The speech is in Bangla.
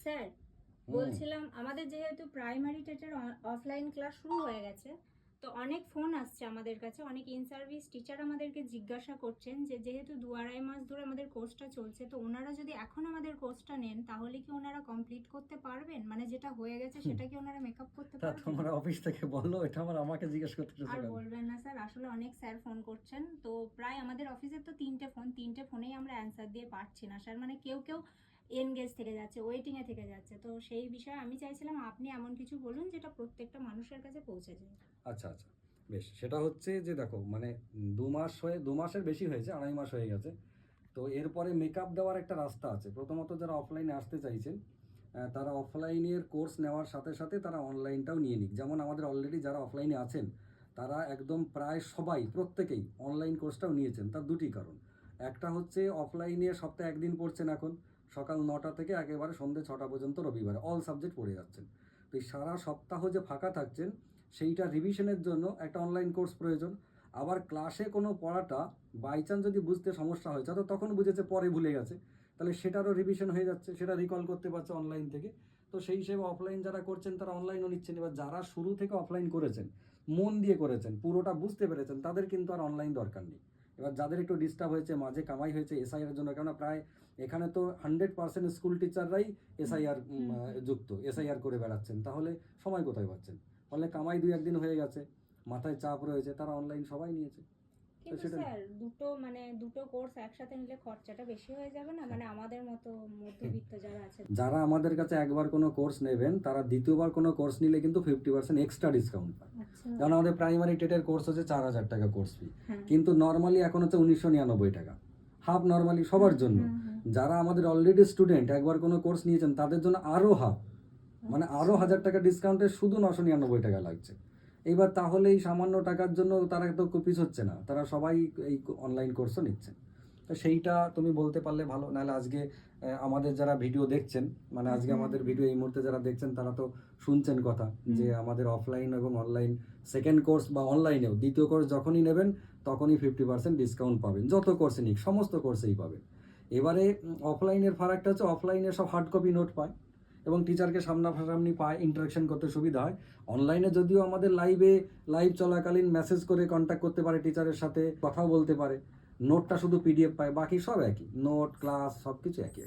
স্যার বলছিলাম আমাদের যেহেতু প্রাইমারি টেটের অফলাইন ক্লাস শুরু হয়ে গেছে, তো অনেক ফোন আসছে আমাদের কাছে, অনেক ইন সার্ভিস টিচার আমাদেরকে জিজ্ঞাসা করছেন যে যেহেতু 2-2.5 মাস ধরে আমাদের কোর্সটা চলছে, তো ওনারা যদি এখন আমাদের কোর্সটা নেন তাহলে কি ওনারা কমপ্লিট করতে পারবেন? মানে যেটা হয়ে গেছে সেটা কি ওনারা মেকআপ করতে তা পারবেন? তোমার অফিস থেকে বললো, এটা আমাকে জিজ্ঞেস করতে আর বলবেন না স্যার, আসলে অনেক স্যার ফোন করছেন, তো প্রায় আমাদের অফিসে তো 3টে ফোনেই আমরা অ্যান্সার দিয়ে পারছি না স্যার। মানে কেউ কেউ এনগেজ থেকে যাচ্ছে, ওয়েটিংয়ে থেকে যাচ্ছে। তো সেই বিষয়ে আমি চাইছিলাম আপনি এমন কিছু বলুন যেটা প্রত্যেকটা মানুষের কাছে পৌঁছে যায়। আচ্ছা আচ্ছা, বেশ। সেটা হচ্ছে যে দেখো, মানে 2 মাসের বেশি হয়েছে, 2.5 মাস হয়ে গেছে। তো এরপরে মেকআপ দেওয়ার একটা রাস্তা আছে। প্রথমত যারা অফলাইনে আসতে চাইছেন, তারা অফলাইনের কোর্স নেওয়ার সাথে সাথে তারা অনলাইনটাও নিয়ে নিক। যেমন আমাদের অলরেডি যারা অফলাইনে আছেন তারা একদম প্রায় সবাই, প্রত্যেকেই অনলাইন কোর্সটাও নিয়েছেন। তার দুটি কারণ। একটা হচ্ছে অফলাইনে সপ্তাহে একদিন পড়ছেন এখন, সকাল 9টা থেকে একেবারে সন্ধ্যে 6টা পর্যন্ত রবিবারে অল সাবজেক্ট পড়ে যাচ্ছেন। তো এই সারা সপ্তাহ যে ফাঁকা থাকছেন, সেইটা রিভিশনের জন্য একটা অনলাইন কোর্স প্রয়োজন। আবার ক্লাসে কোনো পড়াটা বাই চান্স যদি বুঝতে সমস্যা হয়েছে, তো তখন বুঝেছে পরে ভুলে গেছে, তাহলে সেটারও রিভিশন হয়ে যাচ্ছে, সেটা রিকল করতে পারছে অনলাইন থেকে। তো সেই হিসেবে অফলাইন যারা করছেন তারা অনলাইনও নিচ্ছেন। এবার যারা শুরু থেকে অফলাইন করেছেন, মন দিয়ে করেছেন, পুরোটা বুঝতে পেরেছেন, তাদের কিন্তু আর অনলাইন দরকার নেই। এবার যাদের একটু ডিস্টার্ব হয়েছে, মাঝে কামাই হয়েছে এসআইআর জন্য, কেননা প্রায় এখানে তো 100% স্কুল টিচাররাই এসআইআর যুক্ত, এসআইআর করে বেড়াচ্ছেন, তাহলে সময় কোথায় পাচ্ছেন? ফলে কামাই 2-1 দিন হয়ে গেছে, মাথায় চাপ রয়েছে, তারা অনলাইন সবাই নিয়েছে। কিন্তু স্যার দুটো কোর্স একসাথে নিলে খরচাটা বেশি হয়ে যাবে না? মানে আমাদের মতো মধ্যবিত্ত যারা আছে। যারা আমাদের কাছে একবার কোনো কোর্স নেবেন, তারা দ্বিতীয়বার কোনো কোর্স নিলে কিন্তু 50% এক্সট্রা ডিসকাউন্ট পায়। যেমন আমাদের প্রাইমারি টেটের কোর্স হচ্ছে 4,000 টাকা কোর্স ফি, কিন্তু নর্মালি এখন হচ্ছে 1999 টাকা, হাফ নর্মালি সবার জন্য। যারা আমাদের অলরেডি স্টুডেন্ট, একবার কোনো কোর্স নিয়েছেন, তাদের জন্য আরও হাফ, মানে আরও 1,000 টাকা ডিসকাউন্টে শুধু 999 টাকা লাগছে। এইবার তাহলে এই সামান্য টাকার জন্য তারা তো পিছ হচ্ছে না, তারা সবাই এই অনলাইন কোর্সও নিচ্ছে। তো সেইটা তুমি বলতে পারলে ভালো। নাহলে আজকে আমাদের যারা ভিডিও দেখছেন, মানে আজকে আমাদের ভিডিও এই মুহূর্তে যারা দেখছেন, তারা তো শুনছেন কথা যে আমাদের অফলাইন এবং অনলাইন সেকেন্ড কোর্স বা অনলাইনেও দ্বিতীয় কোর্স যখনই নেবেন তখনই 50% ডিসকাউন্ট পাবেন। যত কোর্সে নিক, সমস্ত কোর্সেই পাবেন। এবারে অফলাইনের ফারাকটা হচ্ছে, অফলাইনে সব হার্ড কপি নোট পায় এবং টিচারকে সামনাসামনি পায়, ইন্টারাকশন করতে সুবিধা হয়। অনলাইনে যদিও আমাদের লাইভ চলাকালীন মেসেজ করে কন্ট্যাক্ট করতে পারে, টিচারের সাথে কথাও বলতে পারে, নোটটা শুধু পিডিএফ পায়, বাকি সব একই, নোট ক্লাস সব কিছু একই।